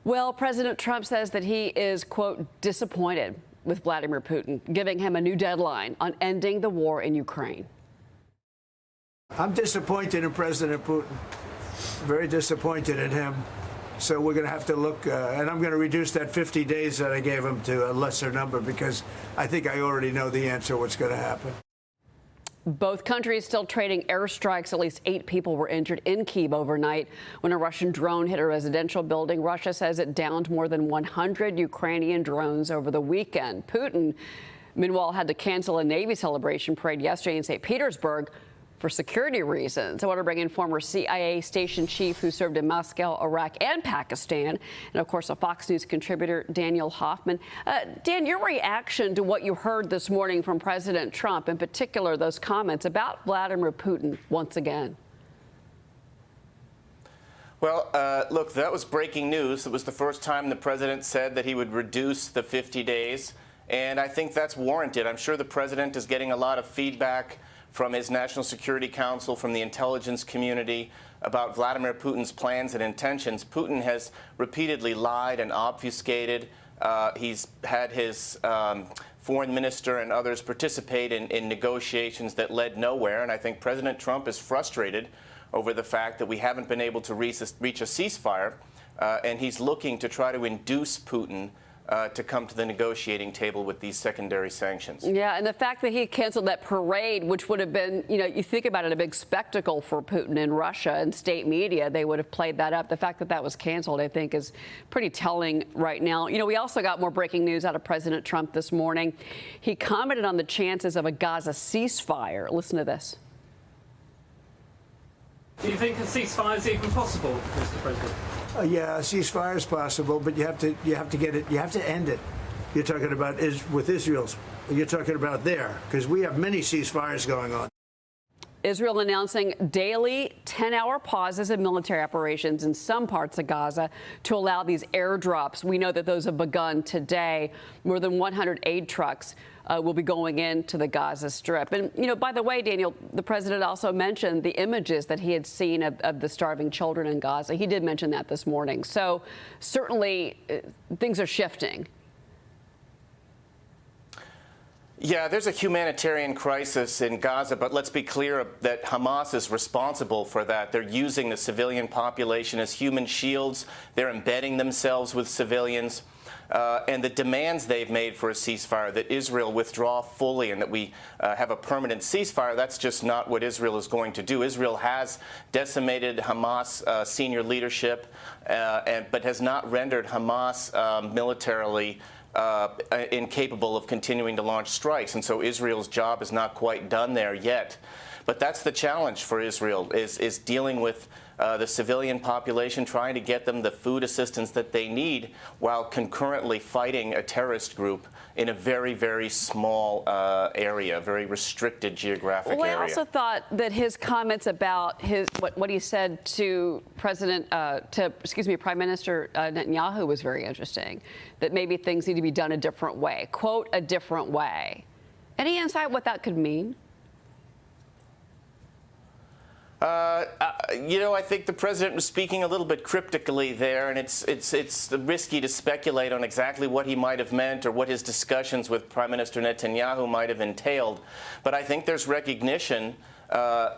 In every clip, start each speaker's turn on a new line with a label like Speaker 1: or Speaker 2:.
Speaker 1: Well, President Trump says that he is, quote, disappointed with Vladimir Putin, giving him a new deadline on ending the war in Ukraine.
Speaker 2: I'm disappointed in President Putin, very disappointed in him. So we're going to have to look, and I'm going to reduce that 50 days that I gave him to a lesser number because I think I already know the answer what's going to happen.
Speaker 1: Both countries still trading airstrikes. At least 8 people were injured in Kyiv overnight when a Russian drone hit a residential building. Russia says it downed more than 100 Ukrainian drones over the weekend. Putin, meanwhile, had to cancel a Navy celebration parade yesterday in St. Petersburg for security reasons. I want to bring in former CIA station chief who served in Moscow, Iraq, and Pakistan, and of course a Fox News contributor, Daniel Hoffman. Dan, your reaction to what you heard this morning from President Trump, in particular those comments about Vladimir Putin once again?
Speaker 3: Well, look, that was breaking news. It was the first time the president said that he would reduce the 50 days, and I think that's warranted. I'm sure the president is getting a lot of feedback from his National Security Council, from the intelligence community, about Vladimir Putin's plans and intentions. Putin has repeatedly lied and obfuscated. He's had his foreign minister and others participate in negotiations that led nowhere, and I think President Trump is frustrated over the fact that we haven't been able to reach a ceasefire, and he's looking to try to induce Putin to come to the negotiating table with these secondary sanctions.
Speaker 1: Yeah, and the fact that he canceled that parade, which would have been, you know, you think about it, a big spectacle for Putin in Russia and state media, they would have played that up. The fact that that was canceled, I think, is pretty telling right now. You know, we also got more breaking news out of President Trump this morning. He commented on the chances of a Gaza ceasefire. Listen to this.
Speaker 4: Do you think a ceasefire is even possible, Mr. President?
Speaker 2: Yeah, a ceasefire is possible, but you have to get it. You have to end it. You're talking about with Israel's. You're talking about there because we have many ceasefires going on.
Speaker 1: Israel announcing daily 10-hour pauses in military operations in some parts of Gaza to allow these airdrops. We know that those have begun today. More than 100 aid trucks will be going into the Gaza Strip. And, you know, by the way, Daniel, the president also mentioned the images that he had seen of the starving children in Gaza. He did mention that this morning. So certainly things are shifting.
Speaker 3: Yeah, there's a humanitarian crisis in Gaza, but let's be clear that Hamas is responsible for that. They're using the civilian population as human shields. They're embedding themselves with civilians. And the demands they've made for a ceasefire, that Israel withdraw fully and that we have a permanent ceasefire, that's just not what Israel is going to do. Israel has decimated Hamas senior leadership, but has not rendered Hamas militarily incapable of continuing to launch strikes. And so Israel's job is not quite done there yet. But that's the challenge for Israel, is dealing with the civilian population, trying to get them the food assistance that they need while concurrently fighting a terrorist group in a very, very small area, very restricted geographic area.
Speaker 1: Well, I also thought that his comments about what he said to Prime Minister Netanyahu was very interesting, that maybe things need to be done a different way, quote, a different way. Any insight what that could mean?
Speaker 3: You know, I think the president was speaking a little bit cryptically there, and it's risky to speculate on exactly what he might have meant or what his discussions with Prime Minister Netanyahu might have entailed. But I think there's recognition,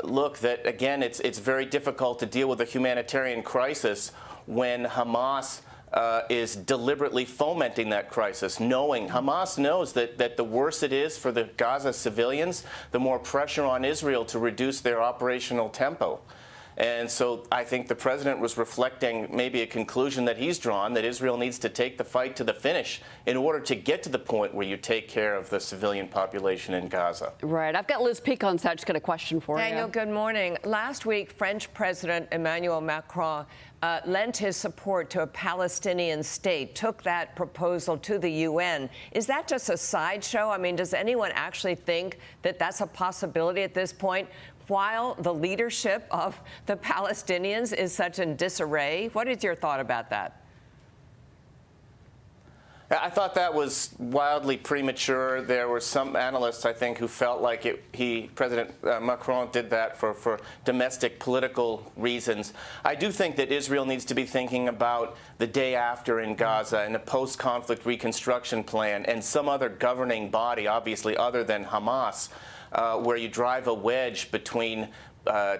Speaker 3: look, that, again, it's very difficult to deal with a humanitarian crisis when Hamas is deliberately fomenting that crisis, knowing Hamas knows that the worse it is for the Gaza civilians, the more pressure on Israel to reduce their operational tempo. And so I think the president was reflecting maybe a conclusion that he's drawn, that Israel needs to take the fight to the finish in order to get to the point where you take care of the civilian population in Gaza.
Speaker 1: Right. I've got Liz Peek on set. Just got a question for you.
Speaker 5: Daniel, good morning. Last week, French President Emmanuel Macron lent his support to a Palestinian state, took that proposal to the UN. Is that just a sideshow? I mean, does anyone actually think that that's a possibility at this point, while the leadership of the Palestinians is such in disarray? What is your thought about that?
Speaker 3: I thought that was wildly premature. There were some analysts, I think, who felt like President Macron did that for domestic political reasons. I do think that Israel needs to be thinking about the day after in Gaza and a post-conflict reconstruction plan and some other governing body, obviously other than Hamas, where you drive a wedge between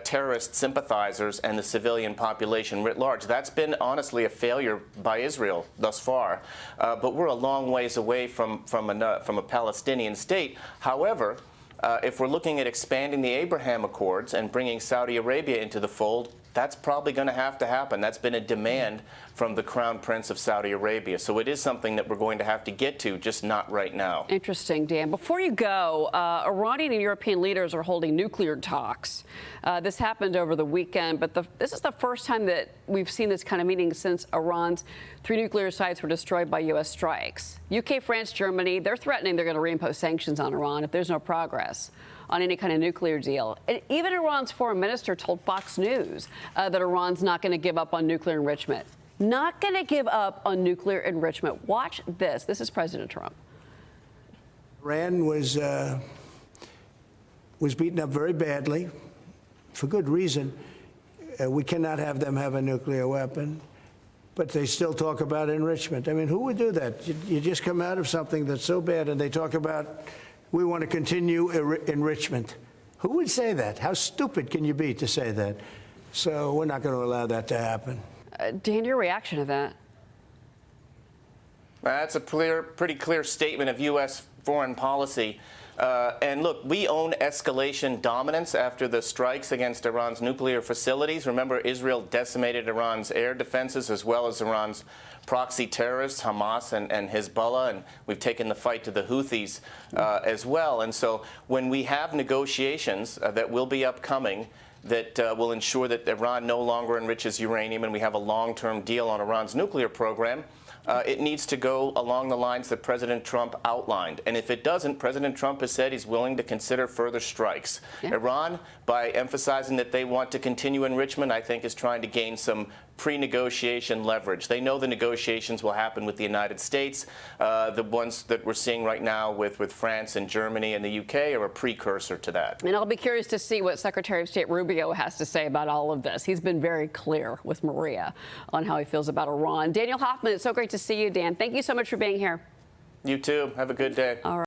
Speaker 3: terrorist sympathizers and the civilian population writ large. That's been honestly a failure by Israel thus far, but we're a long ways away from a Palestinian state. However, if we're looking at expanding the Abraham Accords and bringing Saudi Arabia into the fold, that's probably going to have to happen. That's been a demand from the Crown Prince of Saudi Arabia. So it is something that we're going to have to get to, just not right now.
Speaker 1: Interesting, Dan. Before you go, Iranian and European leaders are holding nuclear talks. This happened over the weekend, but this is the first time that we've seen this kind of meeting since Iran's 3 nuclear sites were destroyed by U.S. strikes. UK, France, Germany, they're threatening they're going to reimpose sanctions on Iran if there's no progress on any kind of nuclear deal. And even Iran's foreign minister told Fox News that Iran's not going to give up on nuclear enrichment. Not going to give up on nuclear enrichment. Watch this. This is President Trump.
Speaker 2: Iran was beaten up very badly, for good reason. We cannot have them have a nuclear weapon, but they still talk about enrichment. I mean, who would do that? You just come out of something that's so bad, and they talk about, we want to continue enrichment. Who would say that? How stupid can you be to say that? So we're not going to allow that to happen.
Speaker 1: Dan, your reaction to that?
Speaker 3: That's a pretty clear statement of U.S. foreign policy. And look, we own escalation dominance after the strikes against Iran's nuclear facilities. Remember, Israel decimated Iran's air defenses as well as Iran's proxy terrorists, Hamas and Hezbollah, and we've taken the fight to the Houthis as well. And so when we have negotiations that will be upcoming that will ensure that Iran no longer enriches uranium and we have a long-term deal on Iran's nuclear program, it needs to go along the lines that President Trump outlined. And if it doesn't, President Trump has said he's willing to consider further strikes. Yeah. Iran, by emphasizing that they want to continue enrichment, I think is trying to gain some pre-negotiation leverage. They know the negotiations will happen with the United States. The ones that we're seeing right now with France and Germany and the UK are a precursor to that.
Speaker 1: And I'll be curious to see what Secretary of State Rubio has to say about all of this. He's been very clear with Maria on how he feels about Iran. Daniel Hoffman, it's so great to see you, Dan. Thank you so much for being here.
Speaker 3: You too. Have a good day.
Speaker 1: All right.